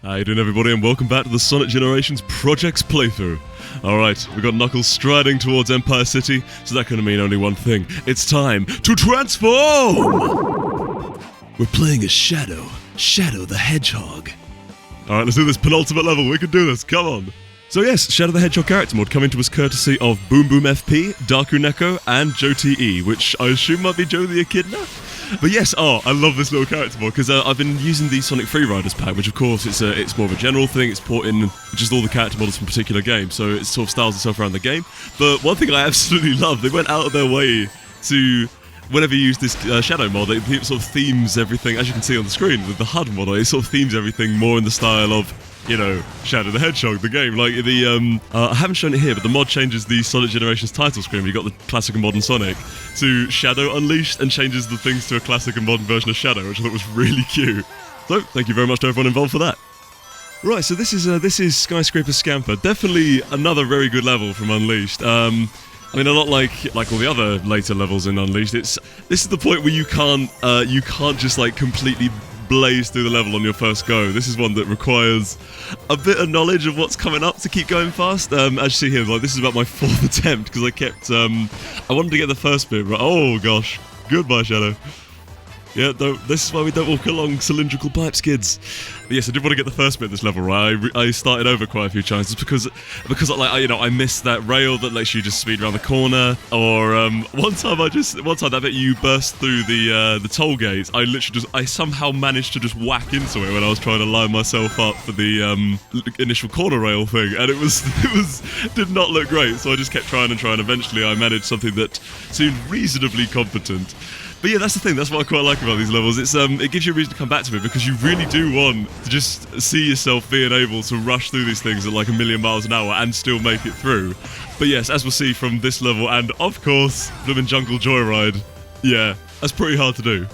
How you doing, everybody, and welcome back to the Sonic Generations Projects playthrough. Alright, we've got Knuckles striding towards Empire City, so that can mean only one thing. It's time to transform! We're playing as Shadow the Hedgehog. Alright, let's do this penultimate level, we can do this, come on! So yes, Shadow the Hedgehog character mod coming to us courtesy of Boom Boom FP, Darku Neko, and Joe TE, which I assume might be Joe the Echidna? But yes, I love this little character mod because I've been using the Sonic Free Riders pack, which of course it's more of a general thing. It's porting just all the character models from particular games, so it sort of styles itself around the game. But one thing I absolutely love, they went out of their way to, whenever you use this Shadow mod, it sort of themes everything, as you can see on the screen with the HUD model. It sort of themes everything more in the style of, you know, Shadow the Hedgehog, the game. Like I haven't shown it here, but the mod changes the Sonic Generations title screen. You got the classic and modern Sonic to Shadow Unleashed, and changes the things to a classic and modern version of Shadow, which I thought was really cute. So thank you very much to everyone involved for that. Right, so this is Skyscraper Scamper. Definitely another very good level from Unleashed. I mean, a lot like all the other later levels in Unleashed. This is the point where you can't just like completely blaze through the level on your first go. This is one that requires a bit of knowledge of what's coming up to keep going fast. As you see here, like, this is about my fourth attempt because I kept I wanted to get the first bit right. Oh gosh, goodbye Shadow. Yeah, this is why we don't walk along cylindrical pipes, kids. But yes, I did want to get the first bit of this level right. I started over quite a few times just because I missed that rail that lets you just speed around the corner. Or one time that bit you burst through the toll gate. I somehow managed to just whack into it when I was trying to line myself up for the initial corner rail thing, and it did not look great. So I just kept trying and trying. Eventually, I managed something that seemed reasonably competent. But yeah, that's the thing, that's what I quite like about these levels. It gives you a reason to come back to it, because you really do want to just see yourself being able to rush through these things at like 1,000,000 miles an hour and still make it through. But yes, as we'll see from this level, and of course, Bloomin' Jungle Joyride, yeah, that's pretty hard to do.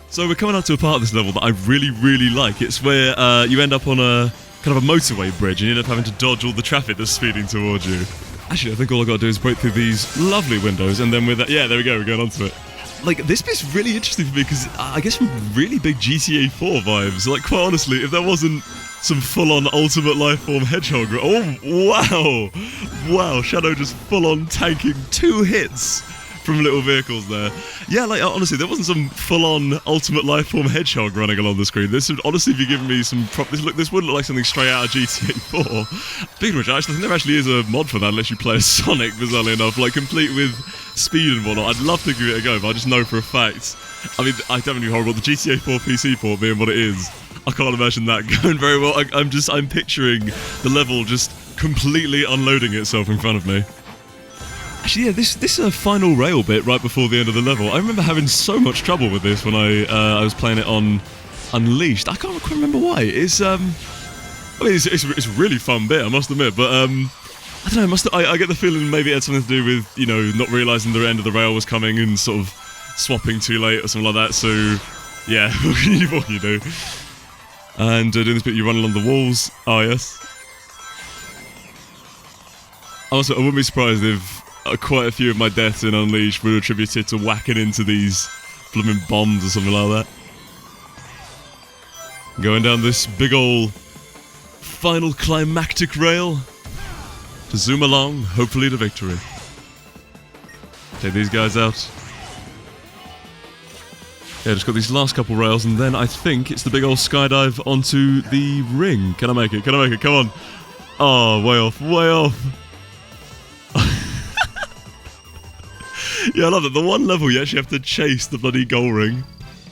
So we're coming up to a part of this level that I really, really like. It's where you end up on a kind of a motorway bridge, and you end up having to dodge all the traffic that's speeding towards you. Actually, I think all I gotta do is break through these lovely windows, and then with that, yeah, there we go, we're going onto it. Like, this bit's really interesting for me because I guess some really big GTA 4 vibes. Like, quite honestly, if there wasn't some full-on Ultimate Lifeform Hedgehog... Oh, wow! Wow, Shadow just full-on tanking 2 hits from little vehicles there. Yeah, like, honestly, there wasn't some full-on Ultimate Lifeform Hedgehog running along the screen. This would honestly be giving me some... This wouldn't look like something straight out of GTA 4. Speaking of which, I think there actually is a mod for that unless you play as Sonic, bizarrely enough, like, complete with speed and whatnot. I'd love to give it a go, but I just know for a fact. I mean, I don't know horrible. The GTA 4 PC port being what it is, I can't imagine that going very well. I'm picturing the level just completely unloading itself in front of me. Actually, yeah, this final rail bit right before the end of the level, I remember having so much trouble with this when I was playing it on Unleashed. I can't quite remember why. It's I mean, it's a really fun bit, I must admit, but I don't know, I get the feeling maybe it had something to do with, you know, not realising the end of the rail was coming and sort of swapping too late or something like that, so yeah, what can you do? And doing this bit, you run along the walls. Oh, yes. Also, I wouldn't be surprised if quite a few of my deaths in Unleashed were attributed to whacking into these blooming bombs or something like that. Going down this big ol' final climactic rail to zoom along, hopefully to victory. Take these guys out. Yeah, just got these last couple rails, and then I think it's the big old skydive onto the ring. Can I make it? Can I make it? Come on. Oh, way off, way off. Yeah, I love it. The one level you actually have to chase the bloody goal ring.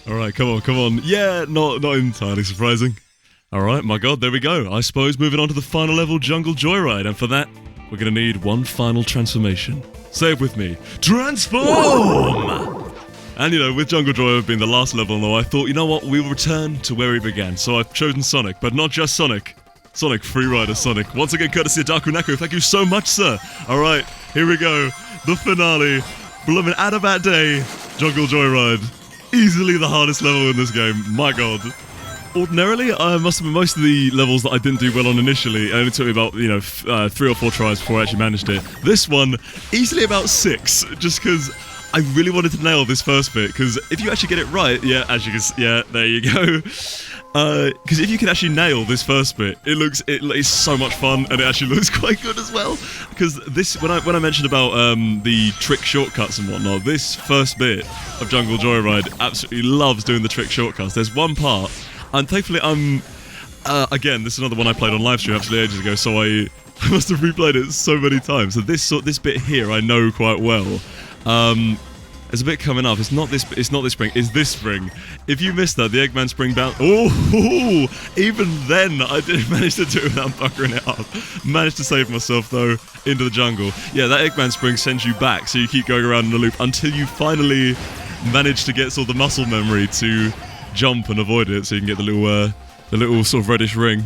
Alright, come on, come on. Yeah, not entirely surprising. Alright, my god, there we go. I suppose moving on to the final level, Jungle Joyride, and for that, we're gonna need one final transformation. Say it with me. Transform! And you know, with Jungle Joyride being the last level, though, I thought, you know what, we will return to where we began. So I've chosen Sonic, but not just Sonic. Sonic Free Rider Sonic. Once again, courtesy of Darku Neko. Thank you so much, sir. Alright, here we go. The finale. Bloomin' Adabat Day. Jungle Joyride. Easily the hardest level in this game. My god. Ordinarily, I must admit, most of the levels that I didn't do well on initially, it only took me about, 3 or 4 tries before I actually managed it. This one, easily about 6, just because I really wanted to nail this first bit, because if you actually get it right, yeah, as you can see, yeah, there you go. Because if you can actually nail this first bit, it's so much fun, and it actually looks quite good as well. Because this, when I mentioned about the trick shortcuts and whatnot, this first bit of Jungle Joyride absolutely loves doing the trick shortcuts. There's one part, and thankfully again, this is another one I played on live stream actually ages ago, so I must have replayed it so many times. So this bit here I know quite well. There's a bit coming up. It's not this spring. It's this spring. If you missed that, the Eggman spring bounce. Oh, even then I didn't manage to do it without buggering it up. Managed to save myself though into the jungle. Yeah, that Eggman spring sends you back, so you keep going around in a loop until you finally manage to get sort of the muscle memory to jump and avoid it, so you can get the little sort of reddish ring.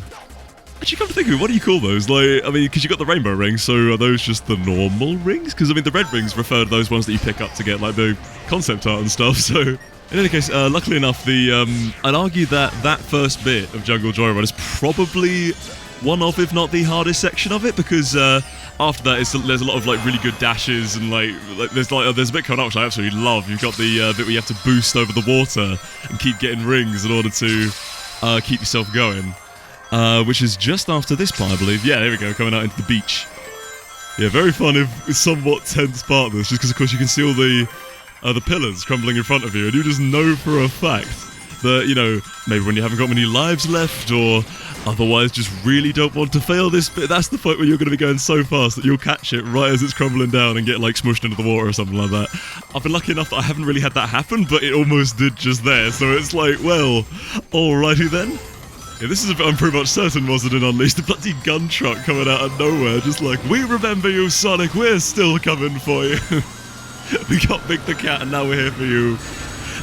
Actually, come to think of it, what do you call those? Like, I mean, because you got the rainbow rings, so are those just the normal rings? Because, I mean, the red rings refer to those ones that you pick up to get, like, the concept art and stuff, so... In any case, luckily enough, I'd argue that first bit of Jungle Joyride is probably one of, if not the hardest section of it, because after that, there's a lot of, like, really good dashes, and, there's a bit coming up which I absolutely love. You've got the bit where you have to boost over the water and keep getting rings in order to keep yourself going. Which is just after this part, I believe. Yeah, there we go, coming out into the beach. Yeah, very fun if somewhat tense part of this, just because, of course, you can see all the pillars crumbling in front of you, and you just know for a fact that, you know, maybe when you haven't got many lives left, or otherwise just really don't want to fail this bit, that's the point where you're going to be going so fast that you'll catch it right as it's crumbling down and get, like, smushed into the water or something like that. I've been lucky enough that I haven't really had that happen, but it almost did just there, so it's like, well, alrighty then. Yeah, this is a bit I'm pretty much certain wasn't in Unleashed. The bloody gun truck coming out of nowhere, just like, we remember you, Sonic, we're still coming for you. We got Big the Cat and now we're here for you.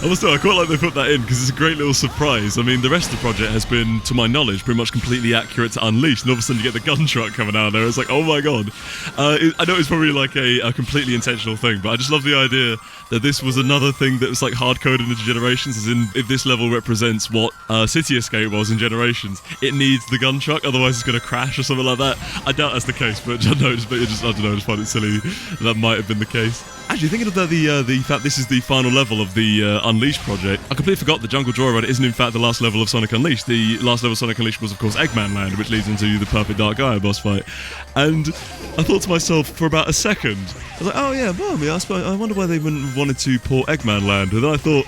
I quite like they put that in, because it's a great little surprise. I mean, the rest of the project has been, to my knowledge, pretty much completely accurate to Unleashed, and all of a sudden you get the gun truck coming out there. It's like, oh my god. I know it's probably like a completely intentional thing, but I just love the idea that this was another thing that was like hard-coded into Generations, as in, if this level represents what City Escape was in Generations, it needs the gun truck, otherwise it's going to crash or something like that. I doubt that's the case, but I don't know, I just find it silly that might have been the case. Actually, thinking of the fact this is the final level of the Unleashed project, I completely forgot that Jungle Joyride isn't in fact the last level of Sonic Unleashed. The last level of Sonic Unleashed was, of course, Eggman Land, which leads into the Perfect Dark Gaia boss fight. And I thought to myself for about a second, I was like, oh yeah, I wonder why they wouldn't wanted to port Eggman Land. And then I thought,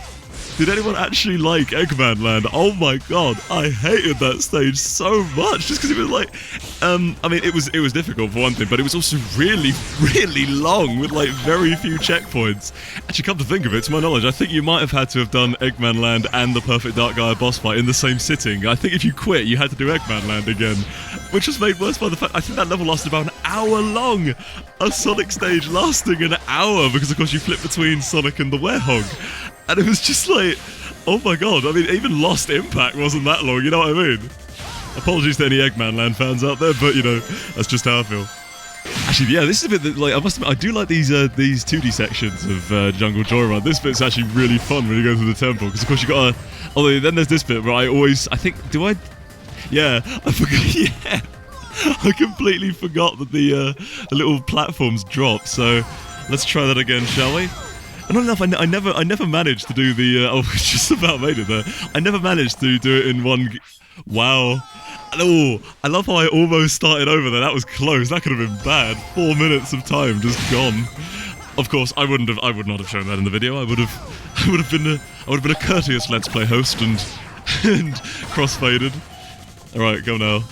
did anyone actually like Eggman Land? Oh my god, I hated that stage so much, just because it was like, I mean, it was difficult for one thing, but it was also really, really long with like very few checkpoints. Actually, come to think of it, to my knowledge, I think you might have had to have done Eggman Land and the Perfect Dark Gaia boss fight in the same sitting. I think if you quit, you had to do Eggman Land again, which was made worse by the fact I think that level lasted about an hour long. A Sonic stage lasting an hour, because of course you flip between Sonic and the Werehog. And it was just like, oh my god, I mean, even Lost Impact wasn't that long, you know what I mean? Apologies to any Eggman Land fans out there, but, you know, that's just how I feel. Actually, yeah, this is a bit that, like, I must admit, I do like these 2D sections of Jungle Joyride. This bit's actually really fun when you go through the temple, because, of course, you gotta... Although, then there's this bit where Yeah, I forgot, yeah. I completely forgot that the little platforms drop, so let's try that again, shall we? And not enough, I never managed to do the, I just about made it there. I never managed to do it in one, wow. Oh, I love how I almost started over there. That was close, that could have been bad. 4 minutes of time just gone. Of course, I would not have shown that in the video. I would have been a courteous Let's Play host and crossfaded. Alright, go now.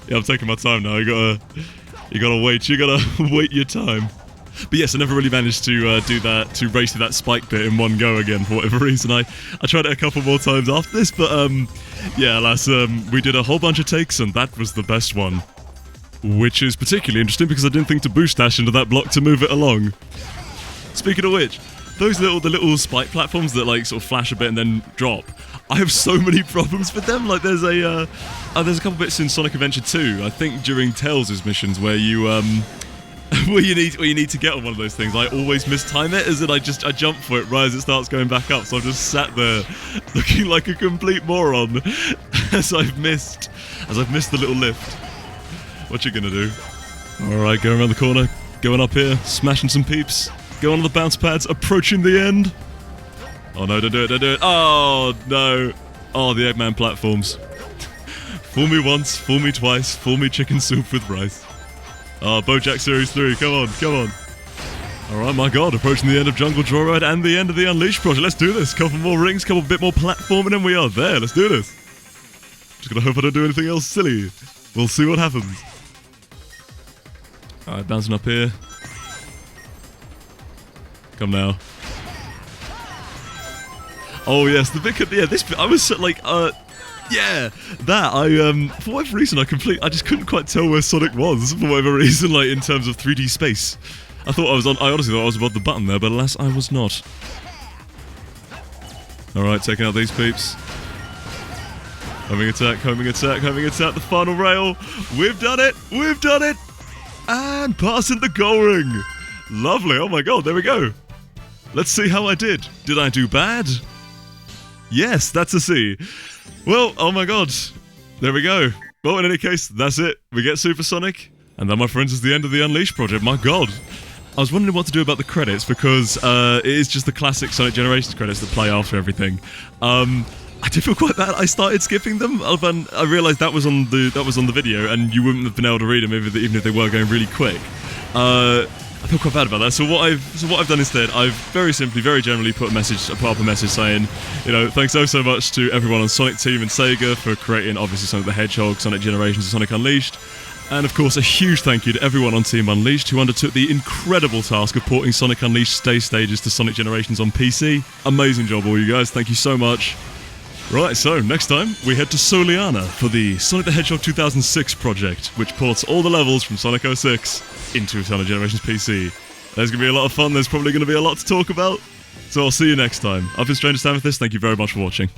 Yeah, I'm taking my time now, you gotta wait your time. But yes, I never really managed to do that, to race to that spike bit in one go again for whatever reason. I tried it a couple more times after this, but yeah, alas, we did a whole bunch of takes and that was the best one. Which is particularly interesting because I didn't think to boost dash into that block to move it along. Speaking of which, the little spike platforms that like sort of flash a bit and then drop, I have so many problems with them. Like there's a couple bits in Sonic Adventure 2, I think during Tails' missions where you where you need to get on one of those things. I always mistime it, as in I jump for it right as it starts going back up, so I'm just sat there looking like a complete moron as I've missed the little lift. What you gonna do? Alright, going around the corner, going up here, smashing some peeps. Go on the bounce pads, approaching the end. Oh no, don't do it, don't do it. Oh no. Oh, the Eggman platforms. Fool me once, fool me twice, fool me chicken soup with rice. Oh, Bojack Series 3, come on, come on. Alright, my god, approaching the end of Jungle Joyride and the end of the Unleashed project. Let's do this. Couple more rings, couple bit more platforming, and we are there. Let's do this. Just gonna hope I don't do anything else silly. We'll see what happens. Alright, bouncing up here. Come now. Oh yes, the bit, yeah, this bit, I was like, yeah, that, for whatever reason, I just couldn't quite tell where Sonic was, for whatever reason, like, in terms of 3D space. I honestly thought I was above the button there, but alas, I was not. Alright, taking out these peeps. Homing attack, homing attack, homing attack, the final rail. We've done it, we've done it! And passing the goal ring. Lovely, oh my god, there we go. Let's see how I did. Did I do bad? Yes, that's a C. Well, oh my god. There we go. Well, in any case, that's it. We get Supersonic. And that, my friends, is the end of the Unleashed project. My god. I was wondering what to do about the credits, because it is just the classic Sonic Generations credits that play after everything. I did feel quite bad. I started skipping them, and I realised that was on the video, and you wouldn't have been able to read them even if they were going really quick. I feel quite bad about that. So what I've done instead, I've very simply, very generally put up a message saying, you know, thanks so much to everyone on Sonic Team and Sega for creating obviously Sonic the Hedgehog, Sonic Generations, and Sonic Unleashed. And of course, a huge thank you to everyone on Team Unleashed who undertook the incredible task of porting Sonic Unleashed stages to Sonic Generations on PC. Amazing job, all you guys. Thank you so much. Right, so next time we head to Soliana for the Sonic the Hedgehog 2006 project, which ports all the levels from Sonic 06 into Sonic Generations PC. There's going to be a lot of fun, there's probably going to be a lot to talk about, so I'll see you next time. I've been Stranger Stan with this, thank you very much for watching.